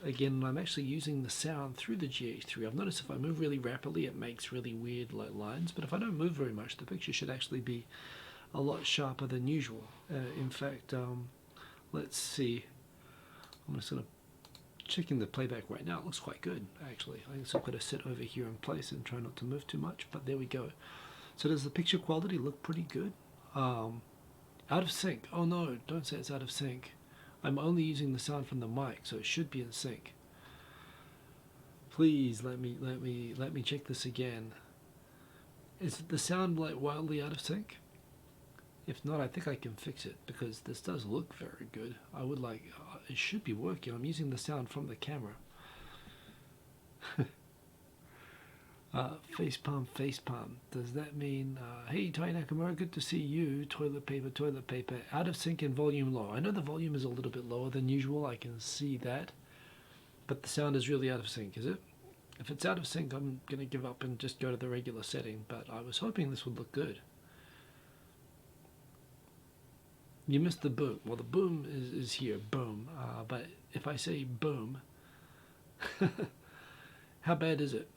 again, and I'm actually using the sound through the GH3. I've noticed if I move really rapidly, it makes really weird lines, but if I don't move very much, the picture should actually be a lot sharper than usual. In fact, let's see. I'm just going to checking the playback right now. It looks quite good, actually. I guess I've got to sit over here in place and try not to move too much, but there we go. So does the picture quality look pretty good? Out of sync. Oh no, don't say it's out of sync. I'm only using the sound from the mic, so it should be in sync. Please let me check this again. Is the sound like wildly out of sync? If not, I think I can fix it, because this does look very good. I would like, it should be working. I'm using the sound from the camera. Facepalm, facepalm. Does that mean, hey Ty Nakamura, good to see you. Toilet paper. Out of sync and volume low. I know the volume is a little bit lower than usual. I can see that. But the sound is really out of sync, is it? If it's out of sync, I'm going to give up and just go to the regular setting. But I was hoping this would look good. You missed the boom. Well, the boom is here. Boom. But if I say boom, how bad is it?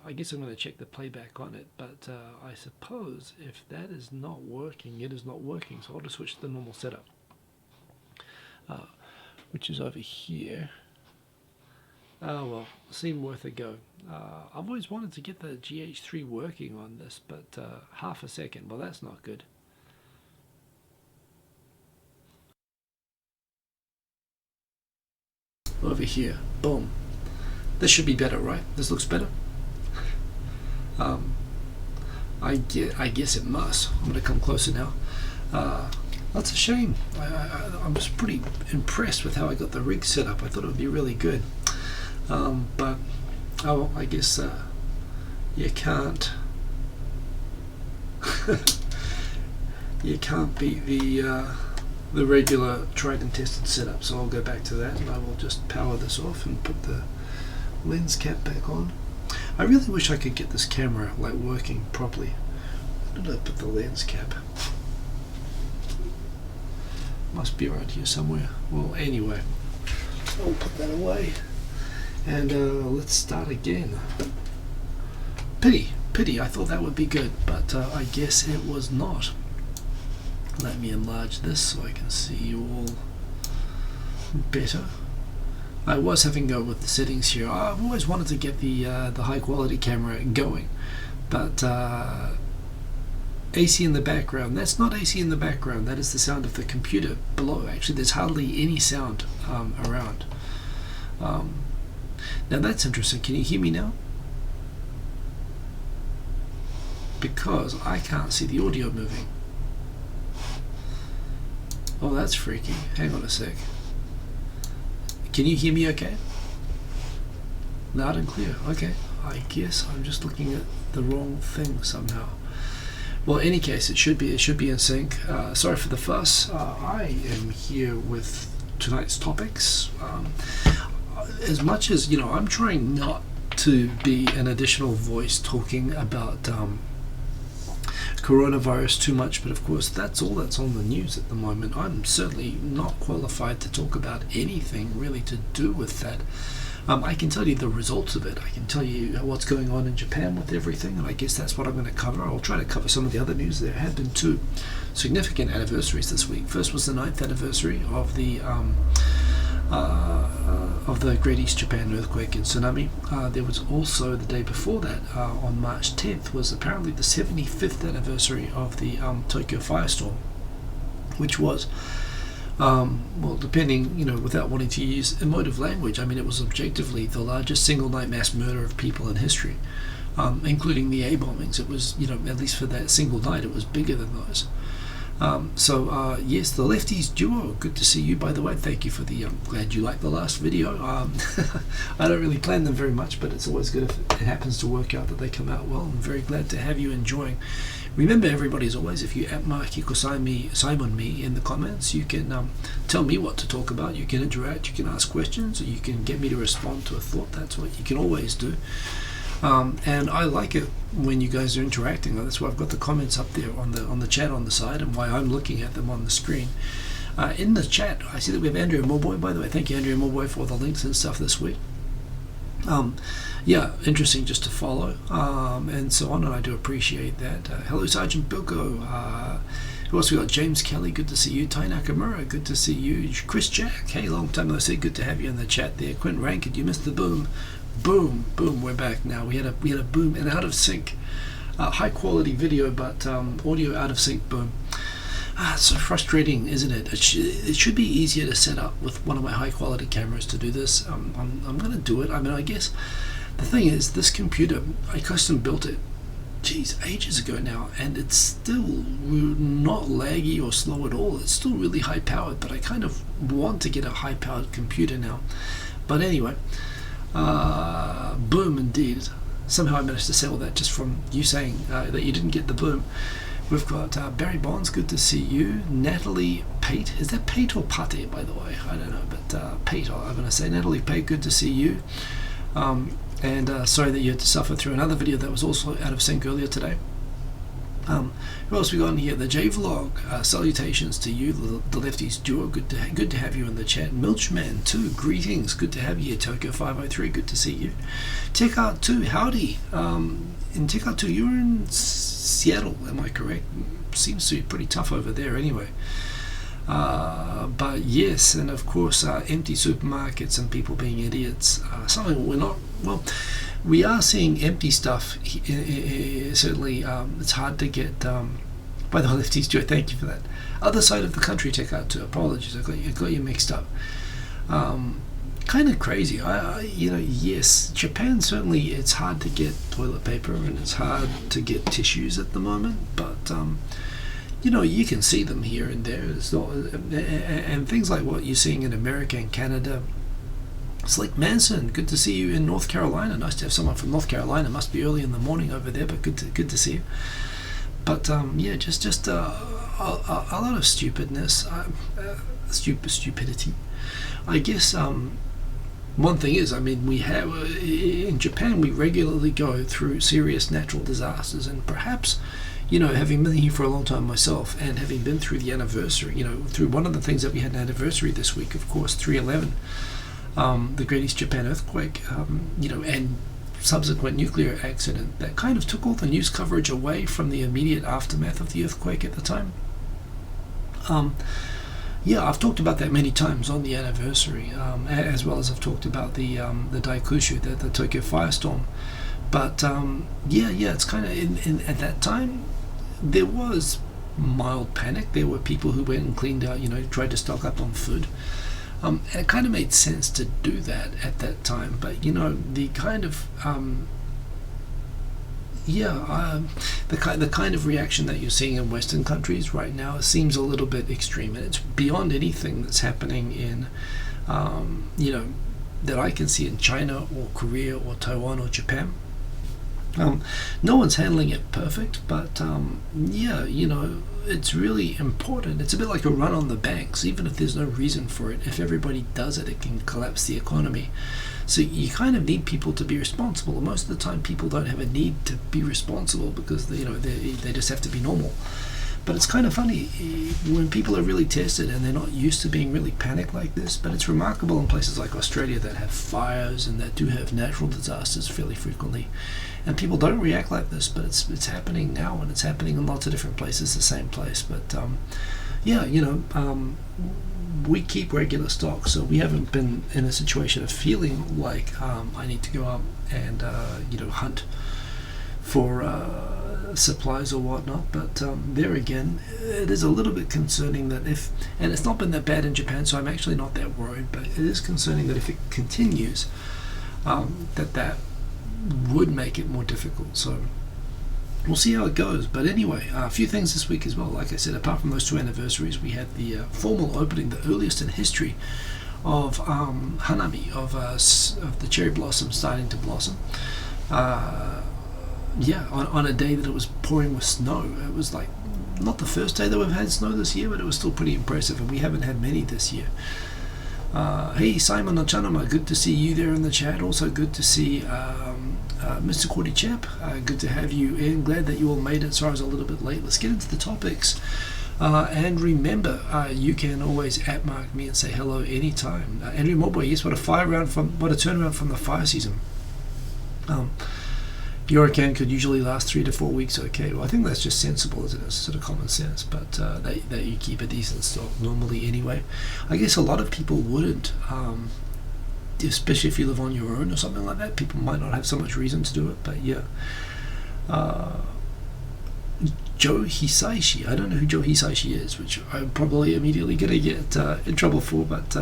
I guess I'm going to check the playback on it, but I suppose if that is not working, it is not working. So I'll just switch to the normal setup, which is over here. Oh well, seemed worth a go. I've always wanted to get the GH3 working on this, but half a second. Well, that's not good. Over here, boom. This should be better, right? This looks better. I guess it must. I'm going to come closer now. That's a shame. I was pretty impressed with how I got the rig set up. I thought it would be really good. But oh, I guess you can't. You can't beat the regular tried and tested setup. So I'll go back to that, and I will just power this off and put the lens cap back on. I really wish I could get this camera like working properly. Where did I put the lens cap? Must be around here somewhere. Well, anyway, I'll put that away, and let's start again. Pity. I thought that would be good, but I guess it was not. Let me enlarge this so I can see you all better. I was having a go with the settings here. I've always wanted to get the high quality camera going, but AC in the background. That's not AC in the background. That is the sound of the computer below. Actually, there's hardly any sound around. Now that's interesting. Can you hear me now? Because I can't see the audio moving. Oh, that's freaky. Hang on a sec. Can you hear me okay? Loud and clear. Okay. I guess I'm just looking at the wrong thing somehow. Well, in any case, it should be in sync. Sorry for the fuss. I am here with tonight's topics. As much as, you know, I'm trying not to be an additional voice talking about coronavirus too much, but of course that's all that's on the news at the moment. I'm certainly not qualified to talk about anything really to do with that. I can tell you the results of it. I can tell you what's going on in Japan with everything, and I guess that's what I'm going to cover. I'll try to cover some of the other news. There have been two significant anniversaries this week. First was the 9th anniversary of the Great East Japan earthquake and tsunami. There was also the day before that, on March 10th, was apparently the 75th anniversary of the Tokyo firestorm, which was, well, depending, you know, without wanting to use emotive language, I mean, it was objectively the largest single night mass murder of people in history, including the A bombings. It was, you know, at least for that single night, it was bigger than those. Yes, the Lefties duo, good to see you, by the way. Thank you for the, glad you liked the last video. I don't really plan them very much, but it's always good if it happens to work out that they come out well. I'm very glad to have you enjoying. Remember, everybody, as always, if you Simon me in the comments, you can tell me what to talk about. You can interact, you can ask questions, or you can get me to respond to a thought. That's what you can always do. And I like it when you guys are interacting. That's why I've got the comments up there on the chat on the side, and why I'm looking at them on the screen. In the chat, I see that we have Andrea Morboy, by the way. Thank you, Andrea Morboy, for all the links and stuff this week. Yeah, interesting just to follow, and so on, and I do appreciate that. Hello, Sergeant Bilko. Who else we got? James Kelly, good to see you. Tai Nakamura, good to see you. Chris Jack, hey, long time no see, good to have you in the chat there. Quint Rankin, you missed the boom. Boom, we're back now. We had a boom and out of sync, high quality video, but audio out of sync boom. It's so frustrating, isn't it? It should be easier to set up with one of my high quality cameras to do this. I'm going to do it. I mean, I guess the thing is, this computer, I custom built it, ages ago now, and it's still not laggy or slow at all. It's still really high powered, but I kind of want to get a high powered computer now. But anyway, boom indeed. Somehow I managed to settle that just from you saying that you didn't get the boom. We've got Barry Bonds, good to see you. Natalie Pate, is that Pate or Pate, by the way? I don't know, but Pate, I'm going to say. Natalie Pate, good to see you. And sorry that you had to suffer through another video that was also out of sync earlier today. Who else we got in here? The J-Vlog, salutations to you, the Lefties duo, good to have you in the chat. Milchman 2, greetings, good to have you here. Tokyo 503, good to see you. Tech Art 2, howdy. In Tech Art 2, you're in Seattle, am I correct? Seems to be pretty tough over there anyway. But yes, and of course empty supermarkets and people being idiots, something we're not, well, we are seeing empty stuff, certainly. It's hard to get, by the way, Lefties Joe, thank you for that. Other side of the country, check out too, apologies, I got you mixed up. Kind of crazy, yes, Japan, certainly it's hard to get toilet paper and it's hard to get tissues at the moment, but you can see them here and there. It's not, and things like what you're seeing in America and Canada. Slick Manson, good to see you in North Carolina. Nice to have someone from North Carolina. Must be early in the morning over there, but good to see you. But yeah, just a lot of stupidness, stupidity. I guess one thing is, I mean, we have in Japan we regularly go through serious natural disasters, and perhaps, having been here for a long time myself and having been through the anniversary, through one of the things that we had an anniversary this week, of course, 3/11. The Great East Japan earthquake, and subsequent nuclear accident that kind of took all the news coverage away from the immediate aftermath of the earthquake at the time. Yeah, I've talked about that many times on the anniversary, as well as I've talked about the Daikushu, the Tokyo firestorm. But yeah, it's kind of at that time there was mild panic. There were people who went and cleaned out, tried to stock up on food. And it kind of made sense to do that at that time, but the kind of the kind of reaction that you're seeing in Western countries right now seems a little bit extreme, and it's beyond anything that's happening in that I can see in China or Korea or Taiwan or Japan. No one's handling it perfect, but it's really important. It's a bit like a run on the banks. Even if there's no reason for it, if everybody does it, it can collapse the economy. So you kind of need people to be responsible. And most of the time people don't have a need to be responsible because they just have to be normal. But it's kind of funny when people are really tested and they're not used to being really panicked like this. But it's remarkable in places like Australia that have fires and that do have natural disasters fairly frequently. And people don't react like this, but it's happening now, and it's happening in lots of different places, the same place. But we keep regular stock, so we haven't been in a situation of feeling like I need to go out and hunt for supplies or whatnot. But there again, it is a little bit concerning that and it's not been that bad in Japan, so I'm actually not that worried. But it is concerning that if it continues, that would make it more difficult. So we'll see how it goes. But anyway, a few things this week as well. Like I said, apart from those two anniversaries, we had the formal opening, the earliest in history, of Hanami, of the cherry blossom starting to blossom. On a day that it was pouring with snow. It was like not the first day that we've had snow this year, but it was still pretty impressive, and we haven't had many this year. Hey Simon Ochanama, good to see you there in the chat. Also good to see Mr. Cordy Chap. Good to have you in. Glad that you all made it. Sorry I was a little bit late. Let's get into the topics. And remember, you can always @mark me and say hello anytime. Andrew Morboy, yes, what a turnaround from the fire season. Hurricane could usually last 3 to 4 weeks. Okay, well, I think that's just sensible, isn't it? It's sort of common sense, but that you keep a decent stock normally anyway. I guess a lot of people wouldn't, especially if you live on your own or something like that. People might not have so much reason to do it, but yeah. Joe Hisaishi, I don't know who Joe Hisaishi is, which I'm probably immediately going to get in trouble for, but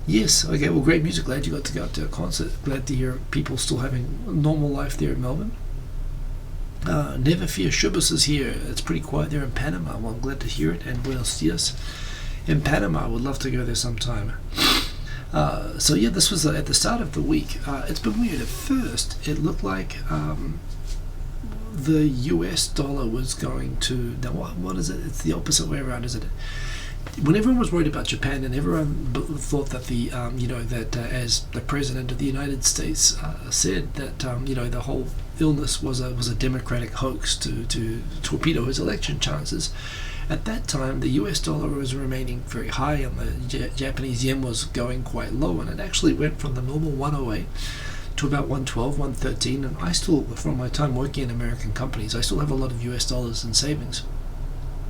yes, okay, well, great music. Glad you got to go to a concert. Glad to hear people still having a normal life there in Melbourne. Never Fear Shubus is here. It's pretty quiet there in Panama. Well, I'm glad to hear it. And Buenos Dias in Panama. I would love to go there sometime. So yeah, this was at the start of the week. It's been weird. At first, it looked like the US dollar was going to... Now, what is it? It's the opposite way around, isn't it? When everyone was worried about Japan, and everyone thought that as the president of the United States said that the whole illness was a democratic hoax to torpedo his election chances. At that time, the US dollar was remaining very high, and the Japanese yen was going quite low, and it actually went from the normal 108 to about 112, 113, and I still, from my time working in American companies, I still have a lot of US dollars in savings.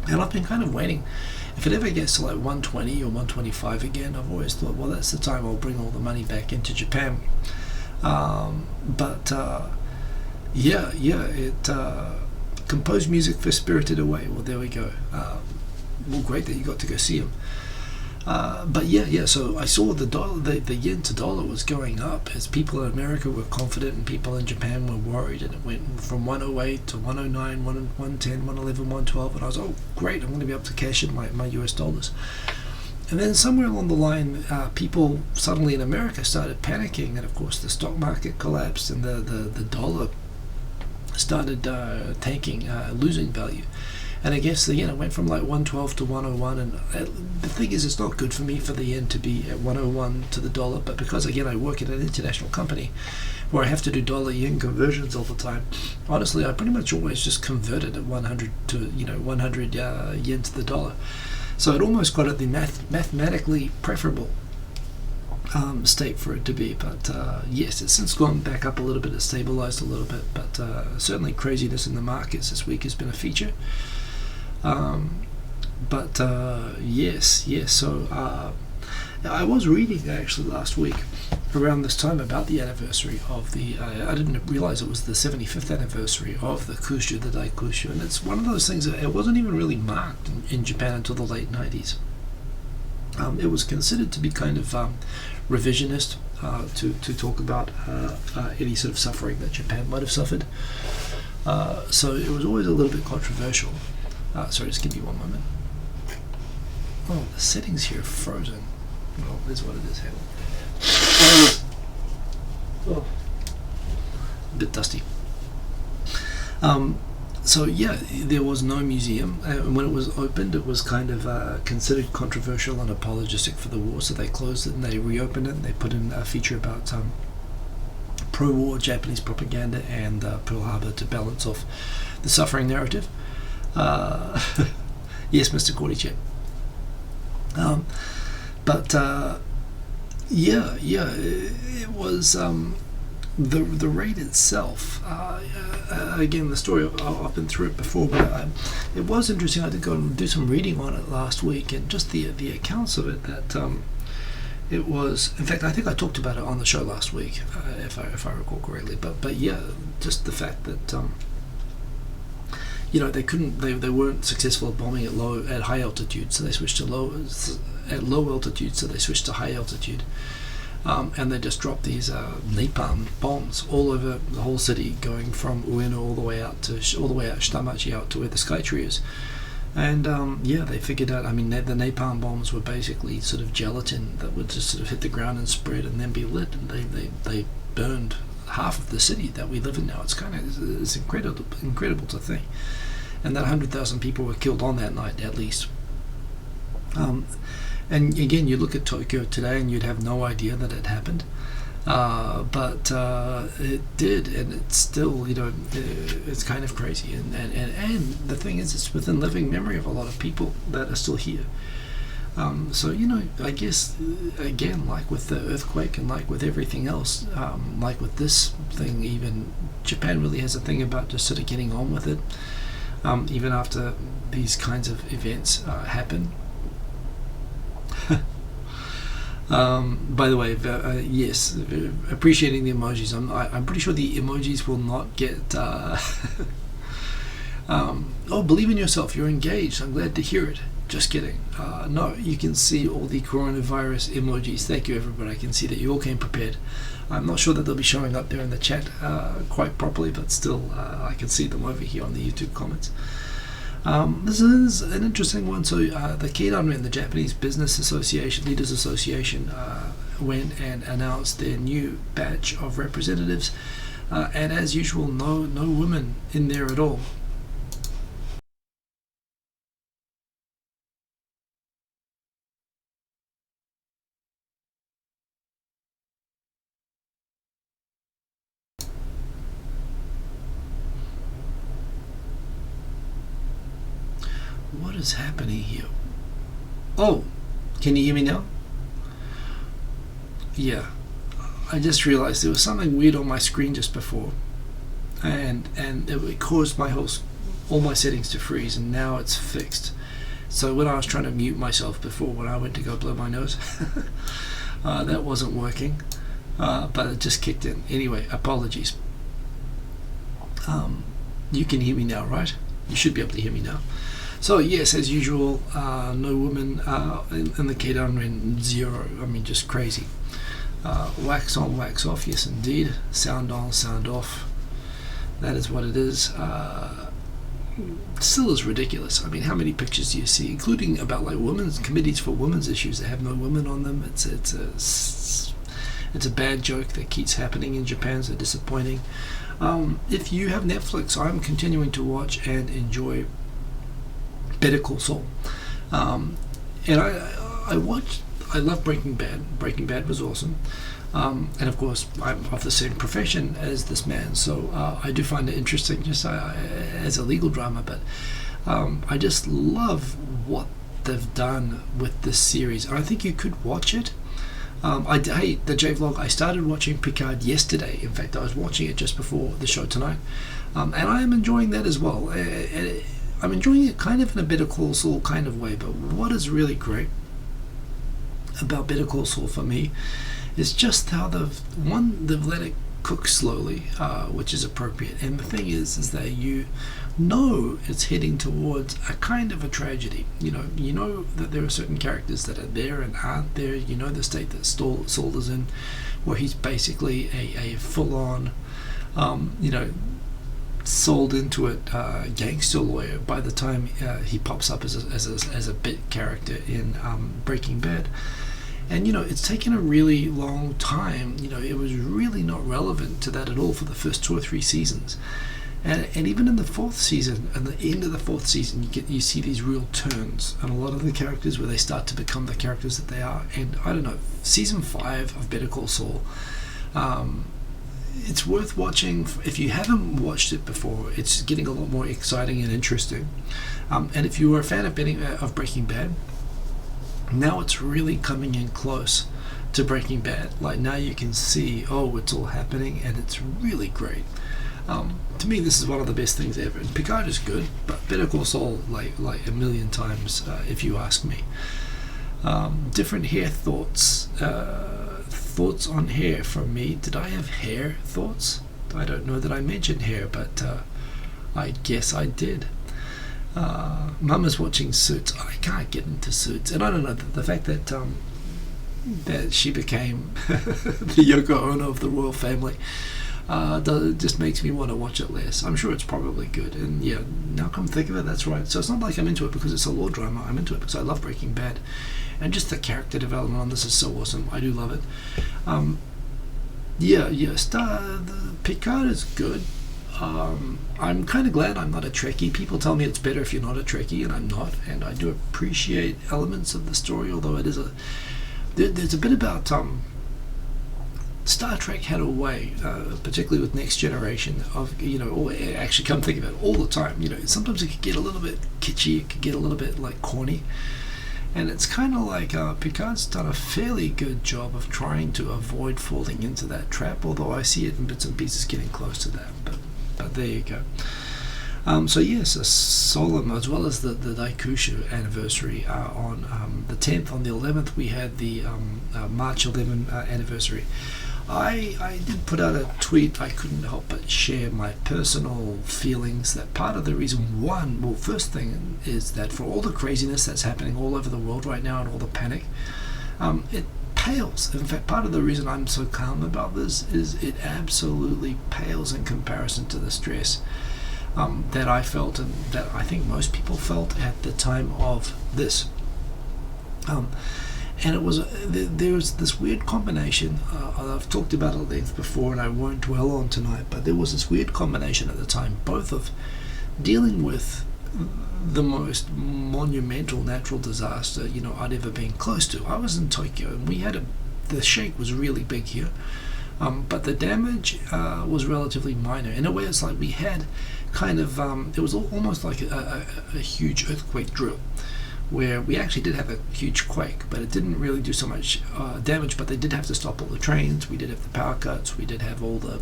And I've been kind of waiting. If it ever gets to like 120 or 125 again, I've always thought, well, that's the time I'll bring all the money back into Japan. Composed music for Spirited Away. Well, there we go. Well, great that you got to go see him. So I saw the yen to dollar was going up as people in America were confident and people in Japan were worried, and it went from 108 to 109, 110, 111, 112, and I was, oh great, I'm going to be able to cash in my US dollars. And then somewhere along the line, people suddenly in America started panicking, and of course the stock market collapsed and the dollar started tanking, losing value. And I guess the yen went from like 112 to 101, and the thing is, it's not good for me for the yen to be at 101 to the dollar, but because again I work at an international company where I have to do dollar-yen conversions all the time, honestly I pretty much always just convert it at 100 to 100 yen to the dollar. So it almost got at the mathematically preferable state for it to be, but yes, it's since gone back up a little bit, it's stabilized a little bit, but certainly craziness in the markets this week has been a feature. So I was reading actually last week around this time about the anniversary of the I didn't realize it was the 75th anniversary of the Kushu, the Daikushu, and it's one of those things that it wasn't even really marked in Japan until the late 90s. It was considered to be kind of revisionist to talk about any sort of suffering that Japan might have suffered. So it was always a little bit controversial. Sorry, just give me one moment. Oh, the settings here are frozen. Well, that's what it is. Oh, a bit dusty. So yeah, there was no museum, and when it was opened, it was kind of considered controversial and apologistic for the war. So they closed it and they reopened it, and they put in a feature about pro-war Japanese propaganda and Pearl Harbor to balance off the suffering narrative. Yes, Mr. Cordychip. It was the raid itself. Again, the story, I've been through it before, but it was interesting. I did go and do some reading on it last week, and just the accounts of it, that it was, in fact, I think I talked about it on the show last week, if I recall correctly, but yeah, just the fact that they weren't successful at bombing at high altitude, so they switched to low altitude, so they switched to high altitude, and they just dropped these napalm bombs all over the whole city, going from Ueno all the way out Shitamachi, out to where the Skytree is. And they figured out, the napalm bombs were basically sort of gelatin that would just sort of hit the ground and spread and then be lit, and they burned half of the city that we live in now. It's incredible to think. And that 100,000 people were killed on that night, at least. And again, you look at Tokyo today and you'd have no idea that it happened. But it did, and it's still, it's kind of crazy. And the thing is, it's within living memory of a lot of people that are still here. So, I guess, again, like with the earthquake and like with everything else, like with this thing, even Japan really has a thing about just sort of getting on with it, even after these kinds of events happen. By the way, yes, appreciating the emojis. I'm pretty sure the emojis will not get. Believe in yourself. You're engaged. I'm glad to hear it. Just kidding. No, you can see all the coronavirus emojis. Thank you, everybody. I can see that you all came prepared. I'm not sure that they'll be showing up there in the chat quite properly, but still, I can see them over here on the YouTube comments. This is an interesting one. So the Keidanren, the Japanese Business Association, Leaders Association, went and announced their new batch of representatives, and as usual, no women in there at all. What is happening here? Oh, can you hear me now? Yeah, I just realized there was something weird on my screen just before, and it caused all my settings to freeze, and now it's fixed. So when I was trying to mute myself before, when I went to go blow my nose, that wasn't working, but it just kicked in. Anyway, apologies. You can hear me now, right? You should be able to hear me now. So yes, as usual, no women in the Keidanren, zero. I mean, just crazy. Wax on, wax off. Yes, indeed. Sound on, sound off. That is what it is. Still is ridiculous. I mean, how many pictures do you see, including about like women's committees for women's issues that have no women on them? It's a bad joke that keeps happening in Japan. So disappointing. If you have Netflix, I'm continuing to watch and enjoy Better Call Saul, and I love Breaking Bad. Breaking Bad was awesome, and of course I'm of the same profession as this man, so I do find it interesting just as a legal drama. But I just love what they've done with this series, and I think you could watch it. Hey, the J-Vlog, I started watching Picard yesterday. In fact, I was watching it just before the show tonight, and I am enjoying that as well. I'm enjoying it kind of in a Better Call Saul kind of way, but what is really great about Better Call Saul for me is just how they've let it cook slowly, which is appropriate. And the thing is that you know it's heading towards a kind of a tragedy. You know that there are certain characters that are there and aren't there. You know the state that Saul is in, where he's basically a full-on, sold into it gangster lawyer by the time he pops up as a bit character in Breaking Bad. And it's taken a really long time. It was really not relevant to that at all for the first 2 or 3 seasons, and even in the 4th season, and the end of the 4th season, you see these real turns and a lot of the characters where they start to become the characters that they are. And I don't know, season 5 of Better Call Saul, it's worth watching. If you haven't watched it before, it's getting a lot more exciting and interesting. And if you were a fan of Breaking Bad, now it's really coming in close to Breaking Bad. Like now you can see, it's all happening, and it's really great. To me, this is one of the best things ever. And Picard is good, but Better Call Saul like a million times, if you ask me. Different hair thoughts. Thoughts on hair from me. Did I have hair thoughts? I don't know that I mentioned hair, but I guess I did. Mama's watching Suits. I can't get into Suits, and I don't know, the fact that that she became the Yoko Ono of the royal family just makes me want to watch it less. I'm sure it's probably good, and yeah, now come think of it, that's right. So it's not like I'm into it because it's a law drama. I'm into it because I love Breaking Bad, and just the character development on this is so awesome. I do love it. The Picard is good. I'm kind of glad I'm not a Trekkie. People tell me it's better if you're not a Trekkie, and I'm not, and I do appreciate elements of the story, although it is there's a bit about Star Trek had a way, particularly with Next Generation, of, or actually, come think of it, all the time, sometimes it could get a little bit kitschy, it could get a little bit like corny, and it's kind of like Picard's done a fairly good job of trying to avoid falling into that trap, although I see it in bits and pieces getting close to that, but there you go. So yes, a solemn, as well as the Daikushu anniversary on the 10th. On the 11th we had the March 11 anniversary. I did put out a tweet. I couldn't help but share my personal feelings that part of the reason, first thing is that for all the craziness that's happening all over the world right now and all the panic, it pales. In fact, part of the reason I'm so calm about this is it absolutely pales in comparison to the stress that I felt, and that I think most people felt at the time of this. And it was there was this weird combination. I've talked about it at length before, and I won't dwell on tonight. But there was this weird combination at the time, both of dealing with the most monumental natural disaster I'd ever been close to. I was in Tokyo, and we had the shake was really big here, but the damage was relatively minor. In a way, it's like we had kind of it was almost like a huge earthquake drill, where we actually did have a huge quake, but it didn't really do so much damage. But they did have to stop all the trains. We did have the power cuts. We did have all the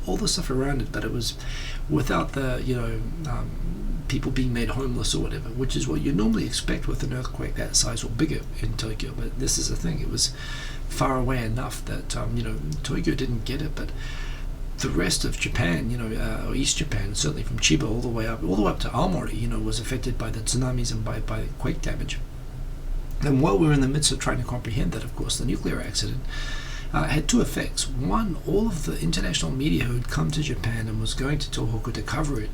all the stuff around it. But it was without the people being made homeless or whatever, which is what you normally expect with an earthquake that size or bigger in Tokyo. But this is the thing; it was far away enough that Tokyo didn't get it, but the rest of Japan, or East Japan, certainly from Chiba all the way up to Aomori, was affected by the tsunamis and by quake damage. And while we were in the midst of trying to comprehend that, of course, the nuclear accident had two effects. One, all of the international media who had come to Japan and was going to Tohoku to cover it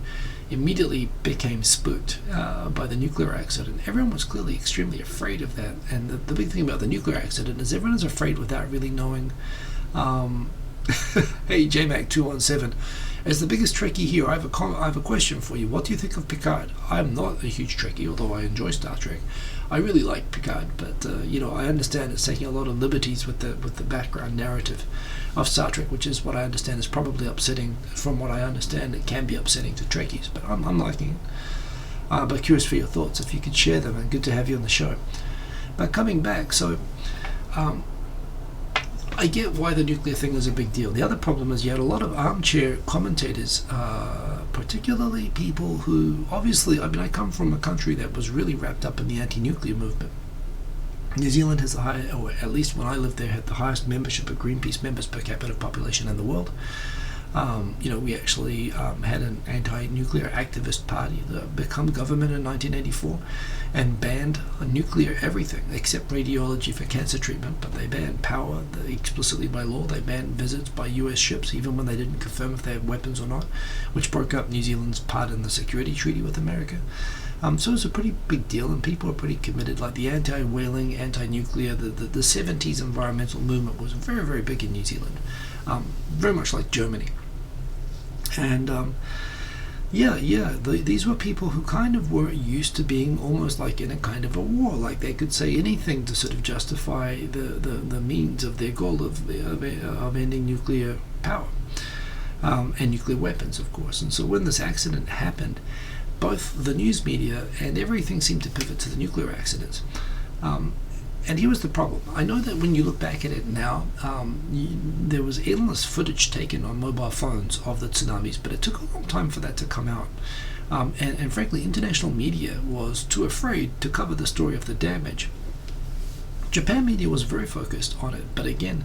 immediately became spooked by the nuclear accident. Everyone was clearly extremely afraid of that. And the big thing about the nuclear accident is everyone is afraid without really knowing. Hey, JMac217, as the biggest Trekkie here, I have a question for you. What do you think of Picard? I'm not a huge Trekkie, although I enjoy Star Trek. I really like Picard, but I understand it's taking a lot of liberties with the background narrative of Star Trek, which is what I understand is probably upsetting. From what I understand, it can be upsetting to Trekkies, but I'm liking it. But curious for your thoughts, if you could share them, and good to have you on the show. But coming back, so I get why the nuclear thing is a big deal. The other problem is you had a lot of armchair commentators, particularly people who, obviously, I come from a country that was really wrapped up in the anti-nuclear movement. New Zealand has the highest, or at least when I lived there, had the highest membership of Greenpeace members per capita population in the world. We actually had an anti-nuclear activist party that became government in 1984 and banned nuclear everything except radiology for cancer treatment, but they banned power explicitly by law. They banned visits by US ships even when they didn't confirm if they had weapons or not, which broke up New Zealand's part in the security treaty with America. So it's a pretty big deal, and people are pretty committed. Like the anti-whaling, anti-nuclear, the 70s environmental movement was very, very big in New Zealand, very much like Germany. And these were people who kind of were used to being almost like in a kind of a war. Like they could say anything to sort of justify the means of their goal of ending nuclear power and nuclear weapons, of course. And so when this accident happened, both the news media and everything seemed to pivot to the nuclear accidents. And here was the problem. I know that when you look back at it now, there was endless footage taken on mobile phones of the tsunamis, but it took a long time for that to come out. And frankly, international media was too afraid to cover the story of the damage. Japan media was very focused on it, but again,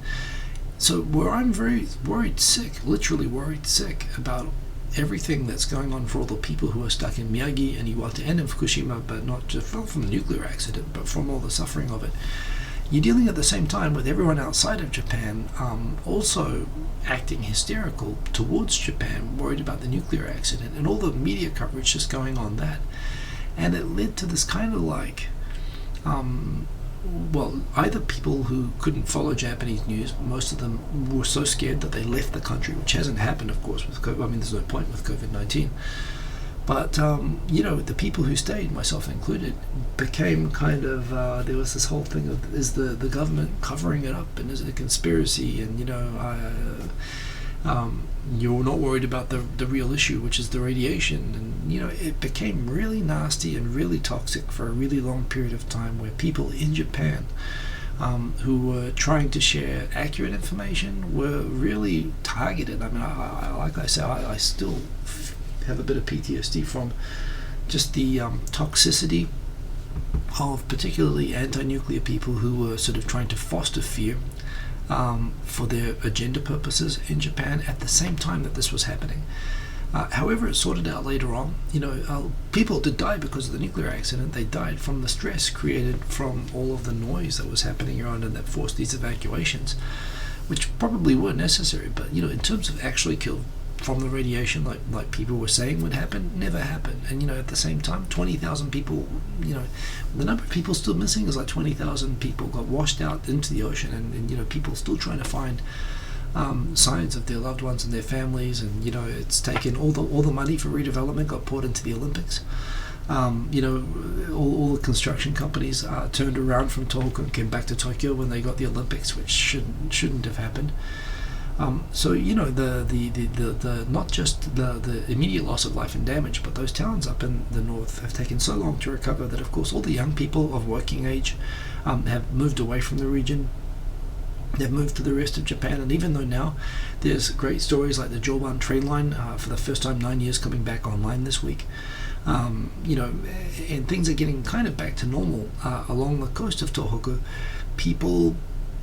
so where I'm very worried sick, literally worried sick about everything that's going on for all the people who are stuck in Miyagi and Iwate and in Fukushima, but not just from the nuclear accident, but from all the suffering of it. You're dealing at the same time with everyone outside of Japan also acting hysterical towards Japan, worried about the nuclear accident, and all the media coverage just going on that. And it led to this kind of like either people who couldn't follow Japanese news, most of them were so scared that they left the country, which hasn't happened, of course, with COVID. I mean, there's no point with COVID-19. But the people who stayed, myself included, became kind of there was this whole thing of, is the government covering it up, and is it a conspiracy? And you're not worried about the real issue, which is the radiation. And it became really nasty and really toxic for a really long period of time, where people in Japan who were trying to share accurate information were really targeted. I mean, like I say, I still have a bit of PTSD from just the toxicity of particularly anti-nuclear people who were sort of trying to foster fear for their agenda purposes in Japan at the same time that this was happening. However, it sorted out later on. People did die because of the nuclear accident. They died from the stress created from all of the noise that was happening around and that forced these evacuations, which probably were necessary. But in terms of actually killed from the radiation, like people were saying would happen, never happened. And at the same time, 20,000 people, the number of people still missing is like 20,000 people got washed out into the ocean, and people still trying to find signs of their loved ones and their families. And it's taken all the money for redevelopment got poured into the Olympics. All the construction companies turned around from Tohoku and came back to Tokyo when they got the Olympics, which shouldn't have happened. So the not just the immediate loss of life and damage, but those towns up in the north have taken so long to recover that, of course, all the young people of working age have moved away from the region. They've moved to the rest of Japan, and even though now there's great stories like the Joban train line for the first time 9 years coming back online this week, and things are getting kind of back to normal along the coast of Tohoku,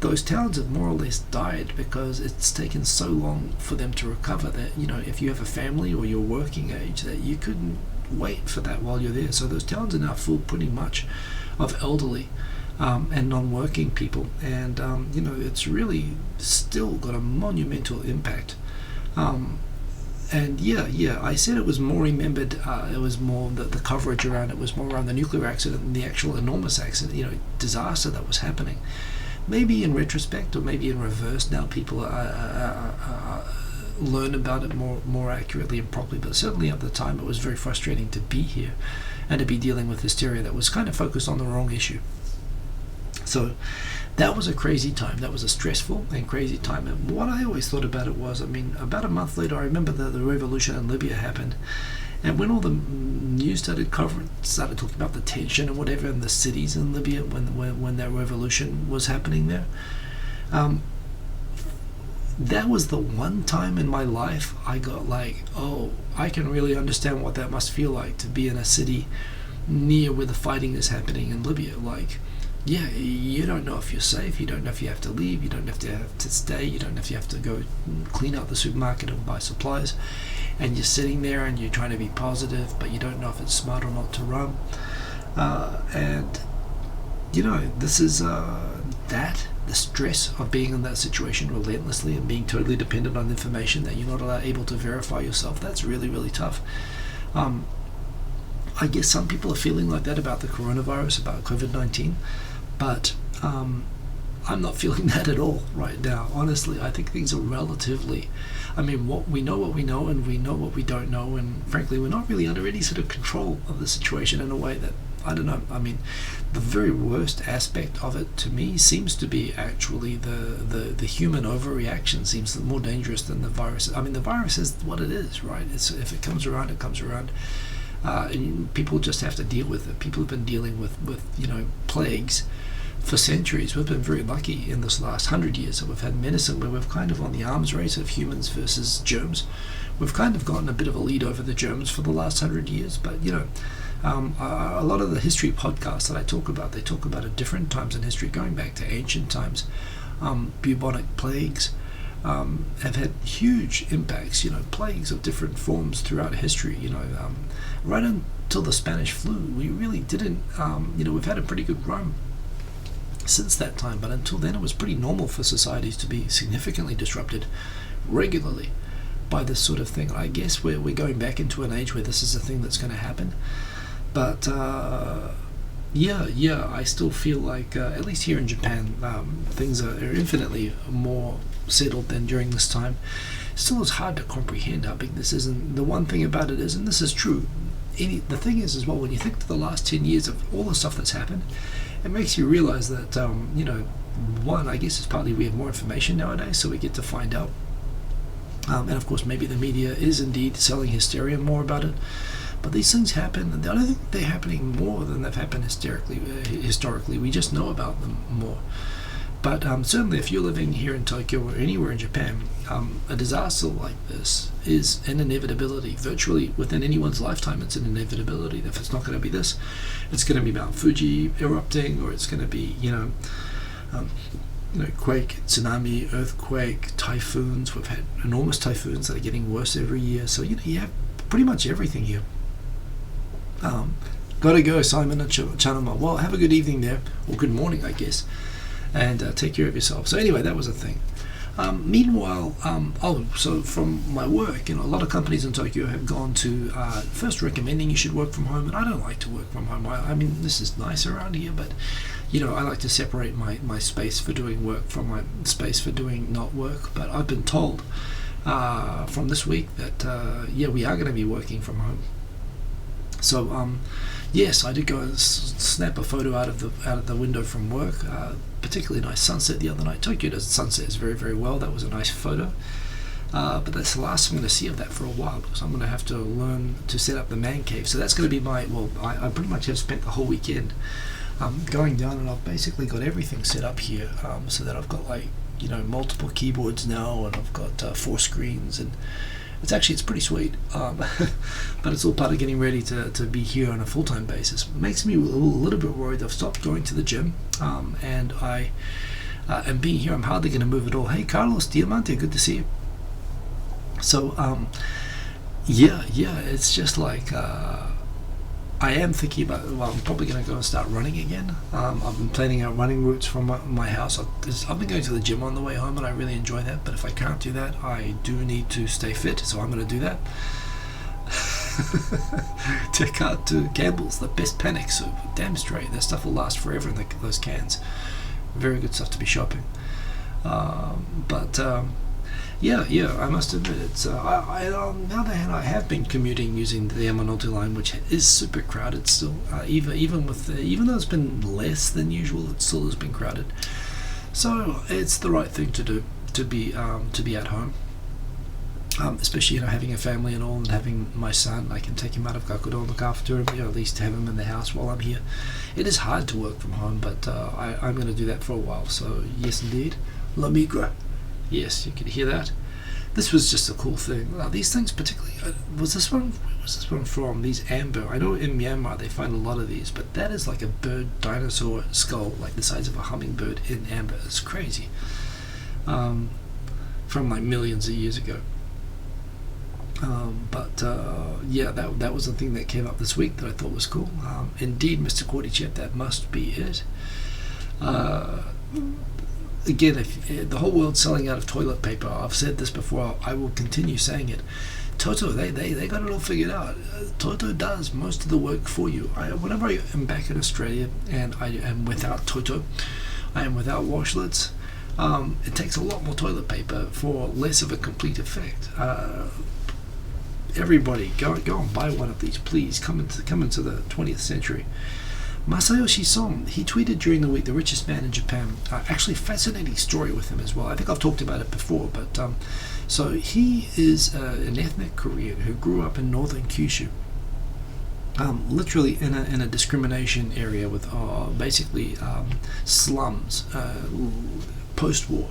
those towns have more or less died because it's taken so long for them to recover that, if you have a family or you're working age, that you couldn't wait for that while you're there. So those towns are now full pretty much of elderly and non-working people. And, it's really still got a monumental impact. And I said it was more remembered, it was more the coverage around it was more around the nuclear accident than the actual enormous accident, disaster that was happening. Maybe in retrospect, or maybe in reverse, now people learn about it more accurately and properly. But certainly at the time, it was very frustrating to be here and to be dealing with hysteria that was kind of focused on the wrong issue. So that was a crazy time. That was a stressful and crazy time. And what I always thought about it was, about a month later, I remember the revolution in Libya happened. And when all the news started talking about the tension and whatever in the cities in Libya when that revolution was happening there, that was the one time in my life I got like, oh, I can really understand what that must feel like to be in a city near where the fighting is happening in Libya. Like, yeah, you don't know if you're safe, you don't know if you have to leave, you don't know if you have to stay, you don't know if you have to go clean out the supermarket and buy supplies. And you're sitting there and you're trying to be positive, but you don't know if it's smart or not to run. This is the stress of being in that situation relentlessly and being totally dependent on information that you're not able to verify yourself. That's really, really tough. I guess some people are feeling like that about the coronavirus, about COVID-19, but I'm not feeling that at all right now. Honestly, I think things are relatively, what we know and we know what we don't know, and frankly we're not really under any sort of control of the situation in a way that, I don't know, the very worst aspect of it to me seems to be actually the human overreaction seems more dangerous than the virus. The virus is what it is, right? If it comes around, it comes around. And people just have to deal with it. People have been dealing with plagues for centuries. We've been very lucky in this last 100 years that we've had medicine where we've kind of on the arms race of humans versus germs. We've kind of gotten a bit of a lead over the germs for the last 100 years, but a lot of the history podcasts that I talk about, they talk about at different times in history, going back to ancient times. Bubonic plagues have had huge impacts, plagues of different forms throughout history, right until the Spanish flu. We really didn't, we've had a pretty good run since that time, but until then it was pretty normal for societies to be significantly disrupted regularly by this sort of thing. I guess we're going back into an age where this is a thing that's going to happen, but I still feel like at least here in Japan things are infinitely more settled than during this time. Still, it's hard to comprehend how big this is, and the one thing about it is, and this is true, the thing is as well, when you think to the last 10 years of all the stuff that's happened, it makes you realize that one, I guess it's partly we have more information nowadays, so we get to find out. And of course, maybe the media is indeed selling hysteria more about it. But these things happen, and I don't think they're happening more than they've happened historically. We just know about them more. But certainly, if you're living here in Tokyo or anywhere in Japan, a disaster like this is an inevitability. Virtually within anyone's lifetime, it's an inevitability. If it's not going to be this, it's going to be Mount Fuji erupting, or it's going to be, quake, tsunami, earthquake, typhoons. We've had enormous typhoons that are getting worse every year. So you have pretty much everything here. Gotta go, Simon and Chanama. Well, have a good evening there, or good morning, I guess, and take care of yourself. So anyway, that was a thing. Meanwhile, so from my work, a lot of companies in Tokyo have gone to first recommending you should work from home, and I don't like to work from home. I mean, this is nice around here, but I like to separate my space for doing work from my space for doing not work. But I've been told from this week that we are going to be working from home. So yes, I did go and snap a photo out of the window from work. Particularly nice sunset the other night. Tokyo does sunsets very, very well. That was a nice photo. But that's the last I'm going to see of that for a while, because I'm going to have to learn to set up the man cave. So that's going to be I pretty much have spent the whole weekend going down, and I've basically got everything set up here, so that I've got multiple keyboards now, and I've got 4 screens, and it's pretty sweet, but it's all part of getting ready to be here on a full-time basis. It makes me a little bit worried. I've stopped going to the gym, and I am being here. I'm hardly going to move at all. Hey, Carlos Diamante, good to see you. So, it's just like I am thinking about, I'm probably going to go and start running again. I've been planning out running routes from my house. I've been going to the gym on the way home, and I really enjoy that. But if I can't do that, I do need to stay fit, so I'm going to do that. Check out Campbell's, the best panic soup. Damn straight, that stuff will last forever in those cans. Very good stuff to be shopping. Yeah, I must admit it's. On the other hand, I have been commuting using the Yamanote line, which is super crowded still. Even though it's been less than usual, it still has been crowded. So it's the right thing to do to be at home, especially having a family and all, and having my son. I can take him out of Gakudo and look after him, at least have him in the house while I'm here. It is hard to work from home, but I'm going to do that for a while. So yes, indeed, La Migra. Yes, you can hear that. This was just a cool thing. These things particularly, where was this one from? These amber. I know in Myanmar they find a lot of these, but that is like a bird dinosaur skull, like the size of a hummingbird in amber. It's crazy. From like millions of years ago. That was the thing that came up this week that I thought was cool. Indeed, Mr. Cordychep, that must be it. Again, if the whole world's selling out of toilet paper, I've said this before, I will continue saying it. Toto, they got it all figured out. Toto does most of the work for you. Whenever I am back in Australia and I am without Toto, I am without washlets, it takes a lot more toilet paper for less of a complete effect. Everybody, go and buy one of these, please. Come into the 20th century. Masayoshi Son, he tweeted during the week, the richest man in Japan. Actually, fascinating story with him as well. I think I've talked about it before, but so he is an ethnic Korean who grew up in northern Kyushu, literally in a discrimination area with basically slums, post-war,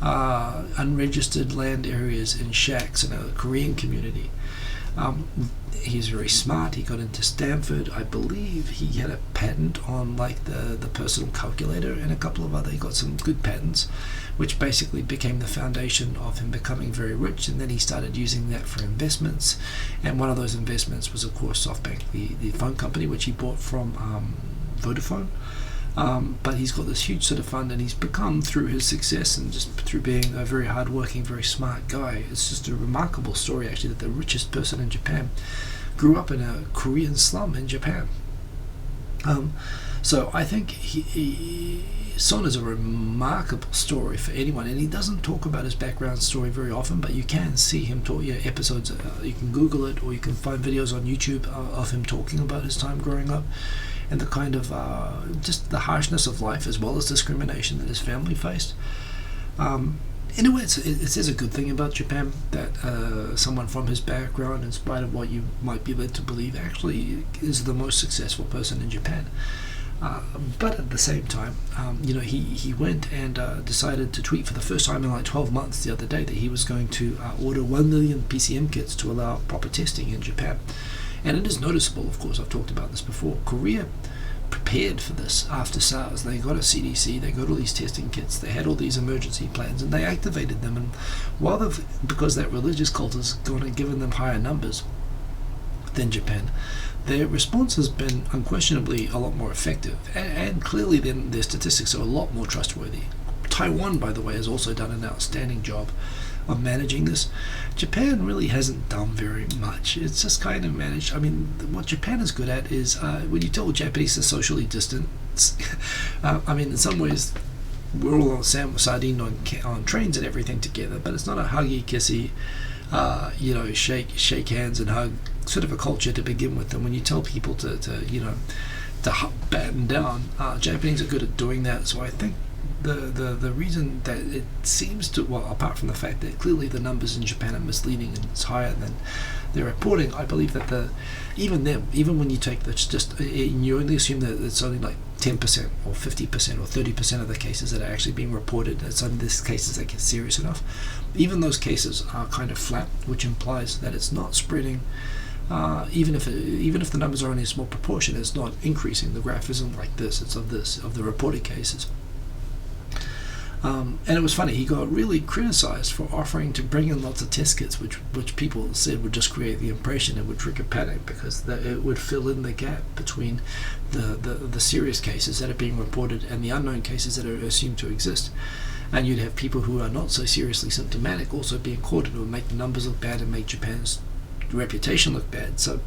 unregistered land areas in shacks in a Korean community. He's very smart. He got into Stanford. I believe he had a patent on like the personal calculator and a couple of other. He got some good patents, which basically became the foundation of him becoming very rich. And then he started using that for investments. And one of those investments was, of course, SoftBank, the phone company, which he bought from Vodafone. But he's got this huge sort of fund, and he's become, through his success and just through being a very hard-working, very smart guy, it's just a remarkable story, actually, that the richest person in Japan grew up in a Korean slum in Japan. So I think Son is a remarkable story for anyone, and he doesn't talk about his background story very often, but you can see him talk. Episodes. You can Google it, or you can find videos on YouTube of him talking about his time growing up, and the kind of just the harshness of life as well as discrimination that his family faced. In a way, it says a good thing about Japan that someone from his background, in spite of what you might be led to believe, actually is the most successful person in Japan. But at the same time, he went and decided to tweet for the first time in like 12 months the other day that he was going to order 1 million PCM kits to allow proper testing in Japan. And it is noticeable, of course, I've talked about this before. Korea prepared for this after SARS. They got a CDC, they got all these testing kits, they had all these emergency plans, and they activated them. And because that religious cult has gone and given them higher numbers than Japan, their response has been unquestionably a lot more effective, and clearly then their statistics are a lot more trustworthy. Taiwan, by the way, has also done an outstanding job of managing this. Japan really hasn't done very much. It's just kind of managed. I mean, what Japan is good at is when you tell Japanese to socially distance, I mean, in some ways, we're all on sardine on trains and everything together, but it's not a huggy, kissy, shake hands and hug sort of a culture to begin with. And when you tell people to batten down, Japanese are good at doing that. So I think the reason that it seems to, well, apart from the fact that clearly the numbers in Japan are misleading and it's higher than they're reporting, I believe that even when you take this, you only assume that it's only like 10% or 50% or 30% of the cases that are actually being reported. It's only these cases that get serious enough. Even those cases are kind of flat, which implies that it's not spreading. Even if the numbers are only a small proportion, it's not increasing. The graph isn't like this. It's of the reported cases. And it was funny, he got really criticized for offering to bring in lots of test kits, which people said would just create the impression it would trigger panic, because it would fill in the gap between the serious cases that are being reported and the unknown cases that are assumed to exist. And you'd have people who are not so seriously symptomatic also being caught. It would make the numbers look bad and make Japan's reputation look bad. So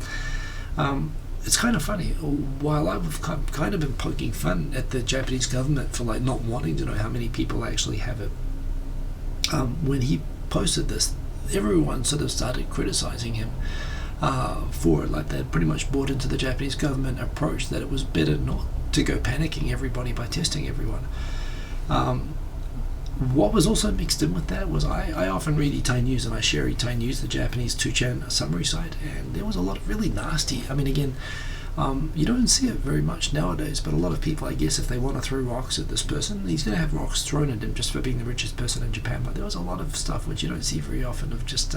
it's kind of funny. While I've kind of been poking fun at the Japanese government for like not wanting to know how many people actually have it, when he posted this, everyone sort of started criticizing him for it. Like they pretty much bought into the Japanese government approach that it was better not to go panicking everybody by testing everyone. What was also mixed in with that was I often read Itai News, and I share Itai News, the Japanese 2chan summary site, and there was a lot of really nasty, I mean, again, you don't see it very much nowadays, but a lot of people, I guess, if they want to throw rocks at this person, he's going to have rocks thrown at him just for being the richest person in Japan. But there was a lot of stuff which you don't see very often of just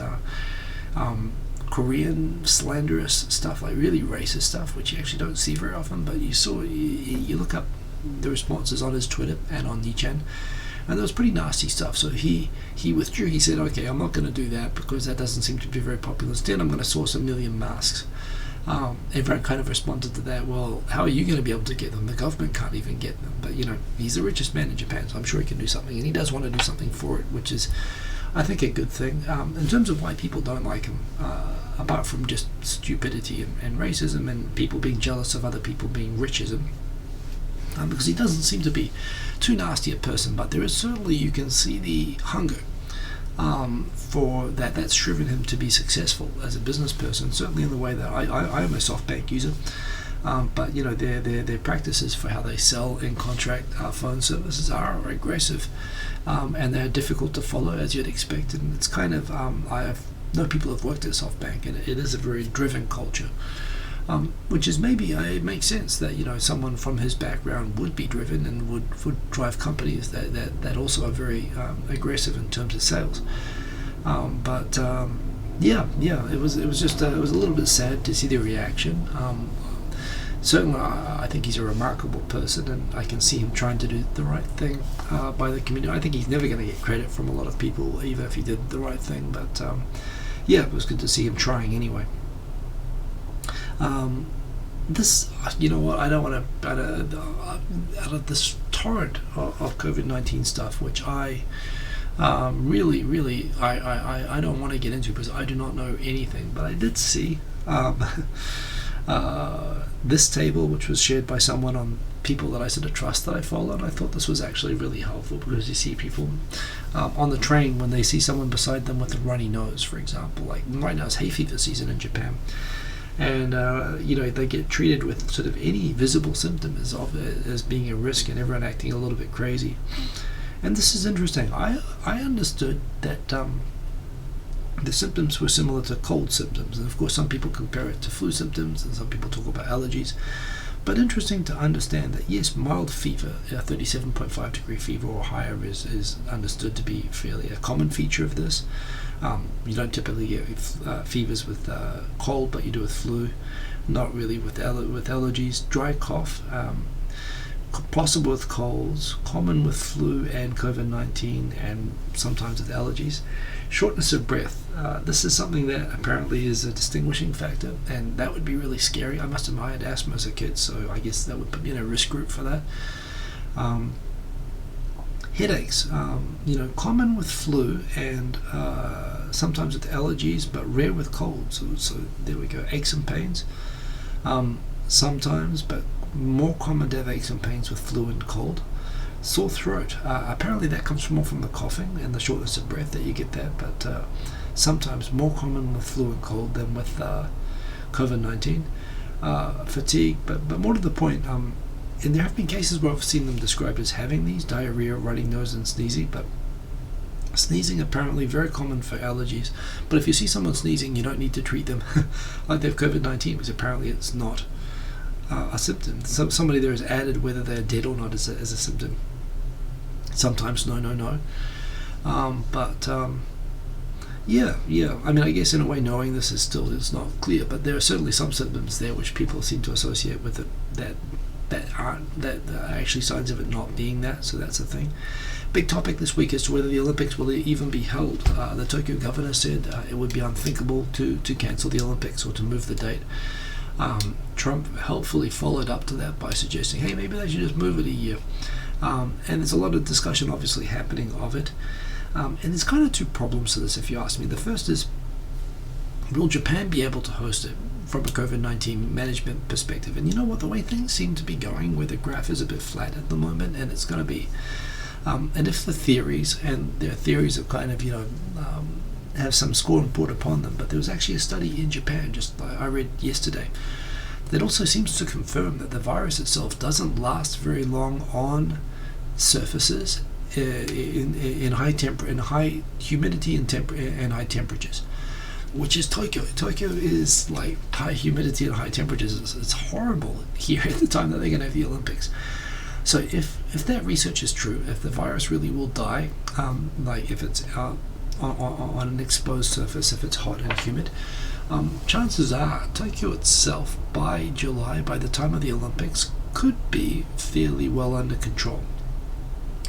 Korean slanderous stuff, like really racist stuff, which you actually don't see very often. But you look up the responses on his Twitter and on Nichan, and there was pretty nasty stuff. So he withdrew. He said, okay, I'm not going to do that because that doesn't seem to be very popular. Instead, I'm going to source 1 million masks. Everyone kind of responded to that, well, how are you going to be able to get them? The government can't even get them. But, he's the richest man in Japan, so I'm sure he can do something. And he does want to do something for it, which is, I think, a good thing. In terms of why people don't like him, apart from just stupidity and racism and people being jealous of other people being richism, because he doesn't seem to be too nasty a person, but there is certainly, you can see the hunger for that's driven him to be successful as a business person, certainly in the way that I am a SoftBank user, but their practices for how they sell and contract phone services are aggressive, and they're difficult to follow, as you'd expect. And it's kind of I know people have worked at SoftBank, and it is a very driven culture. Which is maybe, it makes sense that someone from his background would be driven and would drive companies that also are very aggressive in terms of sales. But it was a little bit sad to see the reaction. Certainly, I think he's a remarkable person, and I can see him trying to do the right thing by the community. I think he's never going to get credit from a lot of people, even if he did the right thing. But it was good to see him trying anyway. This, I don't want to, out of this torrent of COVID-19 stuff, which I really, I don't want to get into because I do not know anything, but I did see this table, which was shared by someone on people that I sort of trust that I follow, and I thought this was actually really helpful because you see people on the train when they see someone beside them with a runny nose, for example. Like right now it's hay fever season in Japan, and they get treated with sort of any visible symptom as being a risk, and everyone acting a little bit crazy. And this is interesting. I understood that the symptoms were similar to cold symptoms, and of course some people compare it to flu symptoms, and some people talk about allergies. But interesting to understand that yes, mild fever, 37.5 degree fever or higher, is understood to be fairly a common feature of this. You don't typically get fevers with cold, but you do with flu. Not really with allergies. Dry cough, possible with colds, common with flu and COVID-19, and sometimes with allergies. Shortness of breath. This is something that apparently is a distinguishing factor, and that would be really scary. I must admit, I had asthma as a kid, so I guess that would put me in a risk group for that. Headaches, common with flu and sometimes with allergies, but rare with colds. So there we go. Aches and pains, sometimes, but more common to have aches and pains with flu and cold. Sore throat, apparently that comes more from the coughing and the shortness of breath that you get that, but sometimes more common with flu and cold than with COVID-19. Fatigue, but more to the point, and there have been cases where I've seen them described as having these: diarrhea, runny nose, and sneezing. But sneezing apparently very common for allergies. But if you see someone sneezing, you don't need to treat them like they have COVID-19, because apparently it's not a symptom. Somebody there has added whether they're dead or not as a symptom. Sometimes no. Yeah. I mean, I guess in a way, knowing this is not clear, but there are certainly some symptoms there which people seem to associate with it that are actually signs of it not being that. So that's a thing. Big topic this week as to whether the Olympics will even be held. The Tokyo governor said it would be unthinkable to cancel the Olympics or to move the date. Trump helpfully followed up to that by suggesting, hey, maybe they should just move it a year. And there's a lot of discussion obviously happening of it. And there's kind of two problems to this, if you ask me. The first is, will Japan be able to host it from a COVID-19 management perspective? And you know what, the way things seem to be going, where the graph is a bit flat at the moment, and it's going to be, and if the theories, and their theories of kind of, have some scorn poured upon them, but there was actually a study in Japan, just I read yesterday, that also seems to confirm that the virus itself doesn't last very long on surfaces in high humidity and high temperatures, which is Tokyo. Tokyo is like high humidity and high temperatures. It's horrible here at the time that they're going to have the Olympics. So if that research is true, if the virus really will die, like if it's on an exposed surface, if it's hot and humid, chances are Tokyo itself by July, by the time of the Olympics, could be fairly well under control.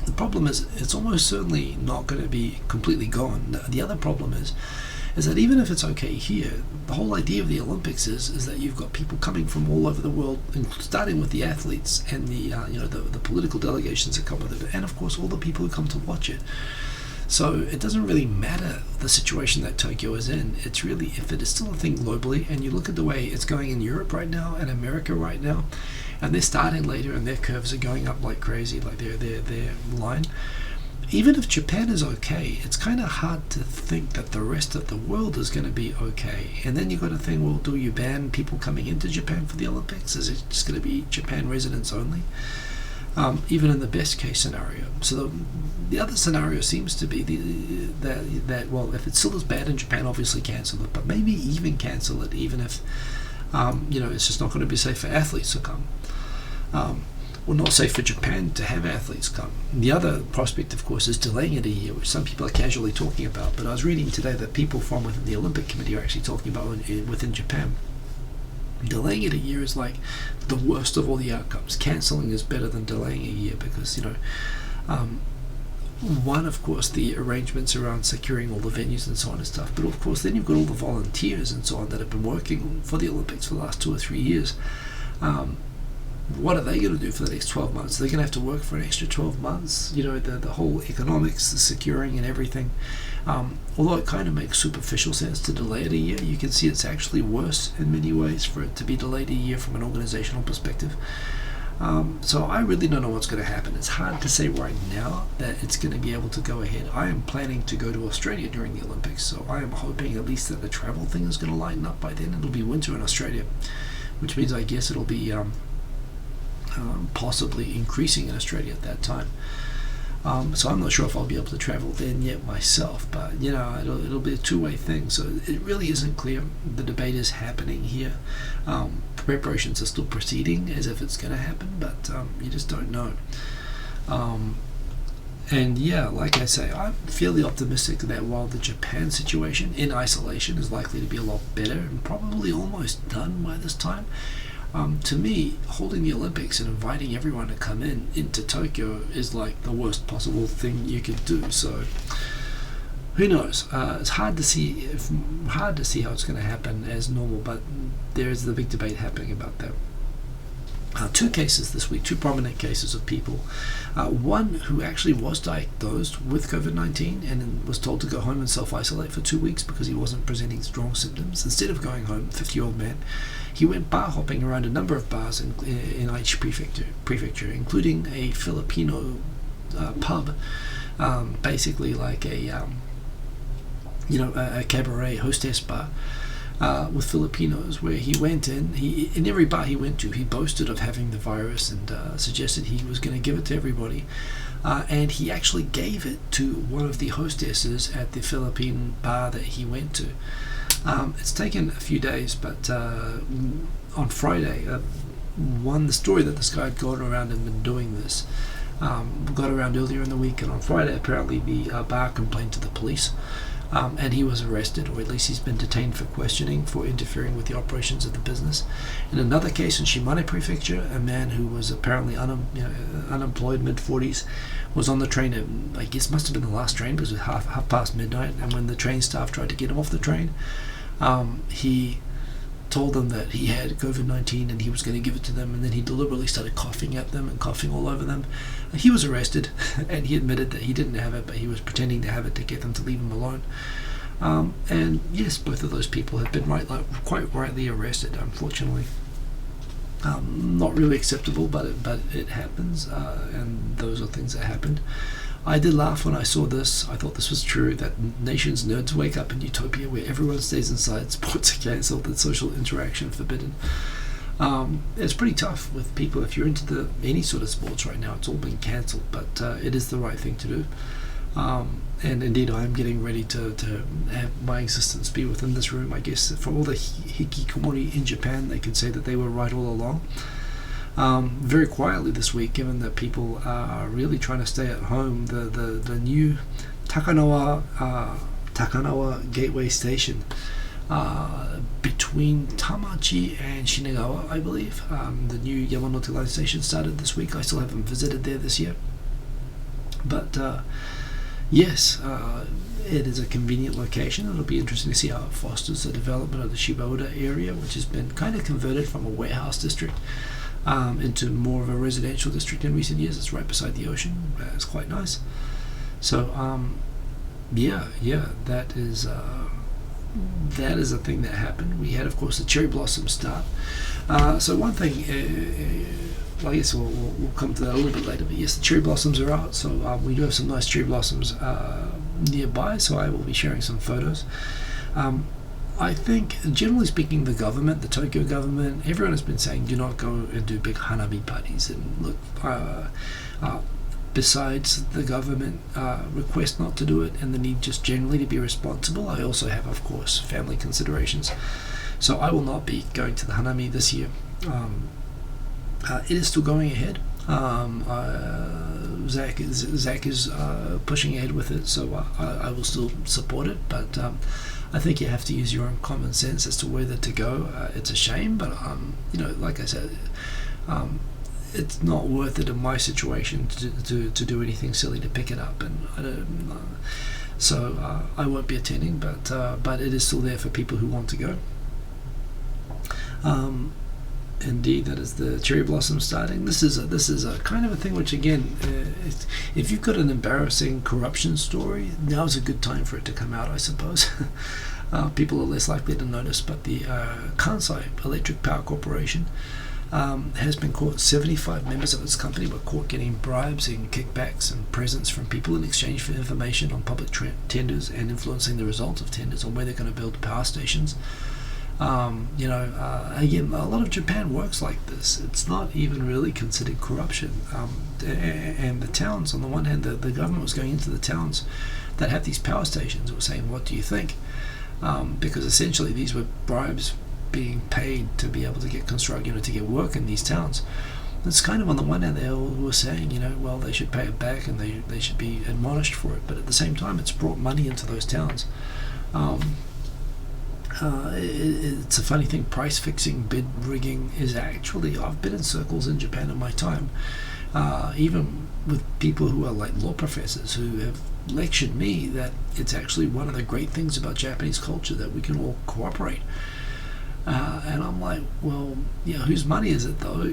The problem is it's almost certainly not going to be completely gone. The other problem is that even if it's okay here, the whole idea of the Olympics is that you've got people coming from all over the world, starting with the athletes and the political delegations that come with it, and of course all the people who come to watch it. So it doesn't really matter the situation that Tokyo is in. It's really, if it is still a thing globally, and you look at the way it's going in Europe right now and America right now, and they're starting later and their curves are going up like crazy, like their line. Even if Japan is okay, it's kind of hard to think that the rest of the world is going to be okay. And then you've got to think, well, do you ban people coming into Japan for the Olympics? Is it just going to be Japan residents only? Even in the best case scenario. So the other scenario seems to be that well, if it still is bad in Japan, obviously cancel it, but maybe even cancel it, even if it's just not going to be safe for athletes to come. Or not safe for Japan to have athletes come. The other prospect, of course, is delaying it a year, which some people are casually talking about. But I was reading today that people from within the Olympic Committee are actually talking about within Japan. Delaying it a year is like the worst of all the outcomes. Cancelling is better than delaying a year because, one, of course, the arrangements around securing all the venues and so on and stuff. But of course, then you've got all the volunteers and so on that have been working for the Olympics for the last 2 or 3 years. What are they going to do for the next 12 months? They're going to have to work for an extra 12 months. The whole economics, the securing and everything. Although it kind of makes superficial sense to delay it a year, you can see it's actually worse in many ways for it to be delayed a year from an organizational perspective. So I really don't know what's going to happen. It's hard to say right now that it's going to be able to go ahead. I am planning to go to Australia during the Olympics, so I am hoping at least that the travel thing is going to lighten up by then. It'll be winter in Australia, which means I guess it'll be possibly increasing in Australia at that time. So I'm not sure if I'll be able to travel then yet myself, but it'll be a two-way thing. So it really isn't clear. The debate is happening here. Preparations are still proceeding as if it's going to happen, but you just don't know. And yeah, like I say, I'm fairly optimistic that while the Japan situation in isolation is likely to be a lot better and probably almost done by this time, to me, holding the Olympics and inviting everyone to come into Tokyo is like the worst possible thing you could do. So who knows? It's hard to see how it's going to happen as normal, but there is the big debate happening about that. Two cases this week, two prominent cases of people. One who actually was diagnosed with COVID-19 and was told to go home and self-isolate for 2 weeks because he wasn't presenting strong symptoms. Instead of going home, 50-year-old man, he went bar hopping around a number of bars in Aichi prefecture, including a Filipino pub, basically like a cabaret hostess bar. With Filipinos, where he went in every bar he went to, he boasted of having the virus and suggested he was going to give it to everybody, and he actually gave it to one of the hostesses at the Philippine bar that he went to. It's taken a few days, but on Friday, the story that this guy had gone around and been doing this got around earlier in the week, and on Friday apparently the bar complained to the police. And he was arrested, or at least he's been detained for questioning for interfering with the operations of the business. In another case in Shimane Prefecture, a man who was apparently unemployed, mid-40s, was on the train at, I guess must have been the last train because it was half past midnight, and when the train staff tried to get him off the train, he told them that he had COVID-19 and he was going to give it to them, and then he deliberately started coughing at them and coughing all over them. He was arrested, and he admitted that he didn't have it, but he was pretending to have it to get them to leave him alone. And yes, both of those people have been quite rightly arrested, unfortunately. Not really acceptable, but it happens, and those are things that happened. I did laugh when I saw this. I thought this was true, that nations nerds wake up in utopia where everyone stays inside, sports are cancelled, and social interaction forbidden. It's pretty tough with people. If you're into any sort of sports right now, it's all been cancelled, but it is the right thing to do. And indeed, I'm getting ready to have my existence be within this room. I guess for all the hikikomori in Japan, they could say that they were right all along. Very quietly this week, given that people are really trying to stay at home, the new Takanawa Gateway Station between Tamachi and Shinagawa, I believe, the new Yamanote Line station started this week. I still haven't visited there this year, but yes, it is a convenient location. It'll be interesting to see how it fosters the development of the Shiba-Ura area, which has been kind of converted from a warehouse district into more of a residential district in recent years. It's right beside the ocean. It's quite nice. So that is a thing that happened. We had, of course, the cherry blossom start. So one thing, well, I guess we'll come to that a little bit later, but yes, the cherry blossoms are out. So we do have some nice cherry blossoms nearby, so I will be sharing some photos. I think, generally speaking, the government, the Tokyo government, everyone has been saying do not go and do big Hanami parties. And look, besides the government request not to do it and the need just generally to be responsible, I also have, of course, family considerations. So I will not be going to the Hanami this year. It is still going ahead. Zach is pushing ahead with it, so I will still support it, but I think you have to use your own common sense as to whether to go. It's a shame, but like I said, it's not worth it in my situation to do anything silly to pick it up, and I won't be attending, but it is still there for people who want to go. Indeed, that is the cherry blossom starting. This is a kind of a thing which, again, if you've got an embarrassing corruption story, now's a good time for it to come out, I suppose. People are less likely to notice, but the Kansai Electric Power Corporation has been caught. 75 members of its company were caught getting bribes and kickbacks and presents from people in exchange for information on public tenders and influencing the result of tenders on where they're going to build power stations. Again, a lot of Japan works like this. It's not even really considered corruption. And the towns, on the one hand, the government was going into the towns that have these power stations. It was saying, what do you think? Because essentially these were bribes being paid to be able to get to get work in these towns. It's kind of, on the one hand, they all were saying, well, they should pay it back and they should be admonished for it. But at the same time, it's brought money into those towns. It's a funny thing. Price fixing, bid rigging is actually, I've been in circles in Japan in my time, even with people who are like law professors who have lectured me that it's actually one of the great things about Japanese culture that we can all cooperate. And I'm like, well, whose money is it though?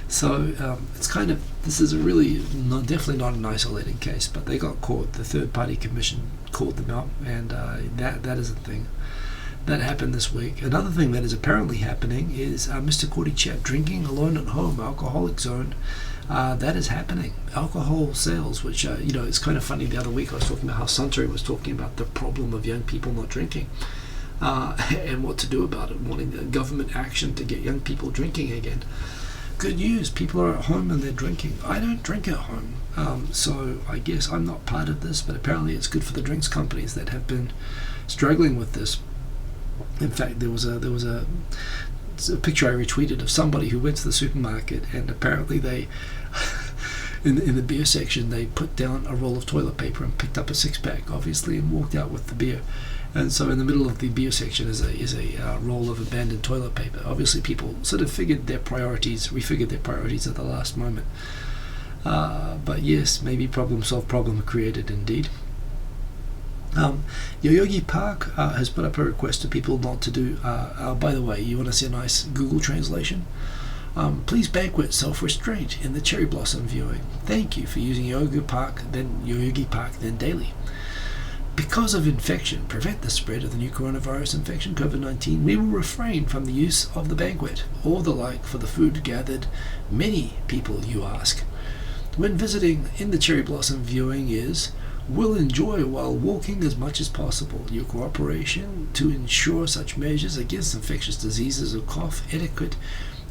So it's kind of, this is a really definitely not an isolated case, but they got caught. The third party commission called them out, and that is a thing that happened this week. Another thing that is apparently happening is Mr. Korichat drinking alone at home, alcoholic zone. That is happening. Alcohol sales, which it's kind of funny. The other week I was talking about how Suntory was talking about the problem of young people not drinking. And what to do about it, wanting the government action to get young people drinking again. Good news, people are at home and they're drinking. I don't drink at home, so I guess I'm not part of this, but apparently it's good for the drinks companies that have been struggling with this. In fact, there was a picture I retweeted of somebody who went to the supermarket, and apparently they in the beer section they put down a roll of toilet paper and picked up a six-pack, obviously, and walked out with the beer. And so in the middle of the beer section is a roll of abandoned toilet paper. Obviously people sort of refigured their priorities at the last moment. But yes, maybe problem solved, problem created indeed. Yoyogi Park has put up a request to people not to do, by the way, you want to see a nice Google translation? Please banquet self-restraint in the cherry blossom viewing. Thank you for using Yoyogi Park, then daily. Because of infection, prevent the spread of the new coronavirus infection, COVID-19, we will refrain from the use of the banquet or the like for the food gathered. Many people, you ask, when visiting in the cherry blossom viewing will enjoy while walking as much as possible. Your cooperation to ensure such measures against infectious diseases or cough etiquette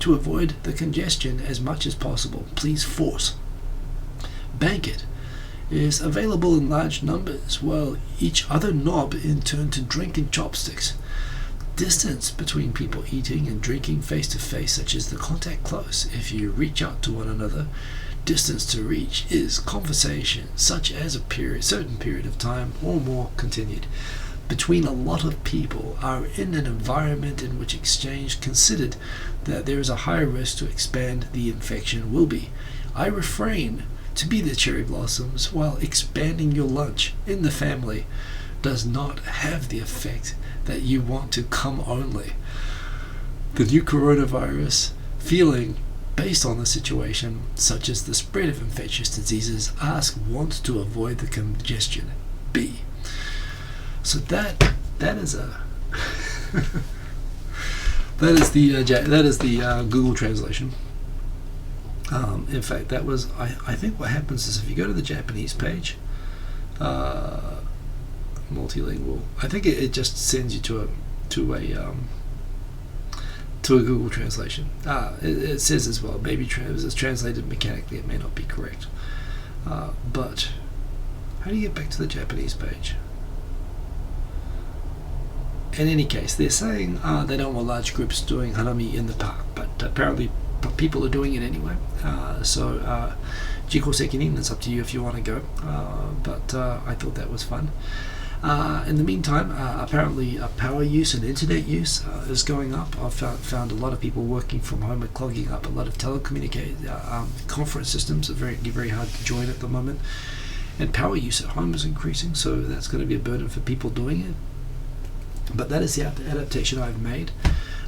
to avoid the congestion as much as possible. Please force. Banquet is available in large numbers, while each other knob in turn to drink in chopsticks. Distance between people eating and drinking face to face, such as the contact close if you reach out to one another. Distance to reach is conversation, such as a certain period of time or more continued between a lot of people are in an environment in which exchange considered that there is a high risk to expand the infection will be. I refrain to be the cherry blossoms while expanding your lunch in the family does not have the effect that you want to come only. The new coronavirus feeling based on the situation, such as the spread of infectious diseases, want to avoid the congestion. B. So that is a that is the Google translation. In fact, that was I think what happens is if you go to the Japanese page, multilingual, I think it just sends you to a Google translation. It says as well, maybe it's translated mechanically, it may not be correct. But how do you get back to the Japanese page? In any case, they're saying they don't want large groups doing Hanami in the park, but apparently people are doing it anyway. So Jiko Sekinin, it's up to you if you want to go. But I thought that was fun. In the meantime, apparently power use and internet use is going up. I've found a lot of people working from home are clogging up a lot of conference systems are very hard to join at the moment. And power use at home is increasing, so that's going to be a burden for people doing it. But that is the adaptation I've made.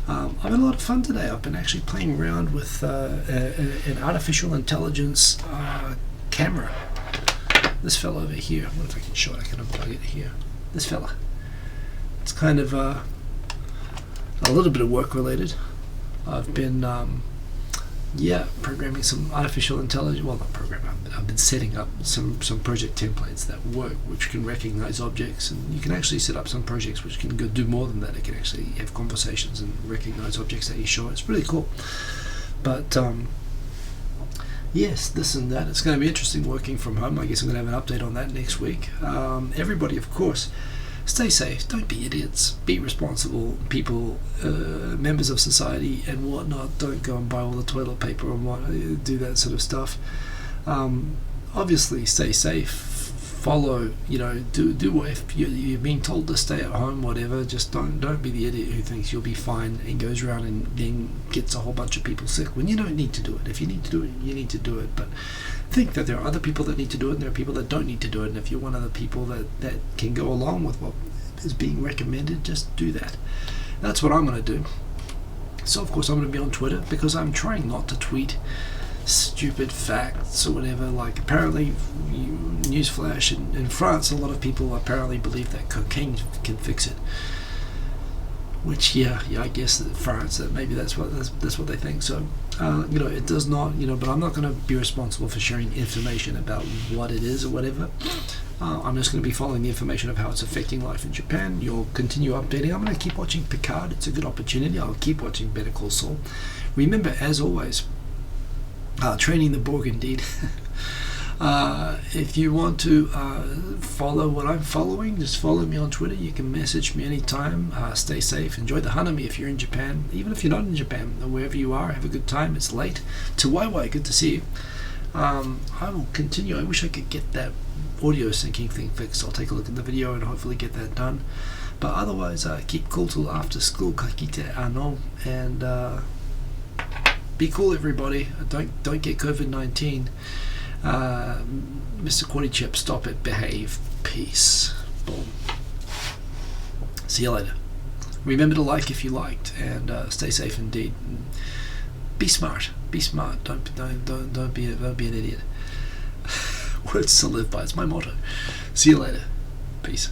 I've had a lot of fun today. I've been actually playing around with an artificial intelligence camera. This fella over here, what if I can show it? I can unplug it here. This fella. It's kind of a little bit of work related. I've been programming some artificial intelligence. Well, not programming. I've been setting up some project templates that work, which can recognize objects, and you can actually set up some projects which can go do more than that. It can actually have conversations and recognize objects that you show. It's really cool. But yes, this and that. It's going to be interesting working from home. I guess I'm going to have an update on that next week. Everybody, of course, stay safe. Don't be idiots. Be responsible people, members of society and whatnot. Don't go and buy all the toilet paper and do that sort of stuff. Obviously, stay safe. Follow, do what if you're being told to stay at home, whatever. Just don't be the idiot who thinks you'll be fine and goes around and then gets a whole bunch of people sick when you don't need to do it. If you need to do it, you need to do it. But think that there are other people that need to do it, and there are people that don't need to do it. And if you're one of the people that can go along with what is being recommended, just do that. That's what I'm going to do. So of course I'm going to be on Twitter because I'm trying not to tweet stupid facts or whatever. Like, apparently, newsflash, in France a lot of people apparently believe that cocaine can fix it, which I guess that France, that maybe that's what they think. So it does not, but I'm not going to be responsible for sharing information about what it is or whatever. I'm just going to be following the information of how it's affecting life in Japan. You'll continue updating. I'm going to keep watching Picard. It's a good opportunity. I'll keep watching Better Call Saul. Remember, as always, training the Borg indeed. If you want to follow what I'm following, just follow me on Twitter. You can message me anytime. Stay safe. Enjoy the Hanami if you're in Japan. Even if you're not in Japan, wherever you are, have a good time. It's late. To Waiwai, good to see you. I will continue. I wish I could get that audio syncing thing fixed. I'll take a look at the video and hopefully get that done. But otherwise, keep cool till after school. Kakite ano. And be cool, everybody. Don't get COVID-19. Mr. Quaddy stop it. Behave. Peace. Boom. See you later. Remember to like if you liked, and stay safe indeed. Be smart. Be smart. Don't be an idiot. Words to live by. It's my motto. See you later. Peace.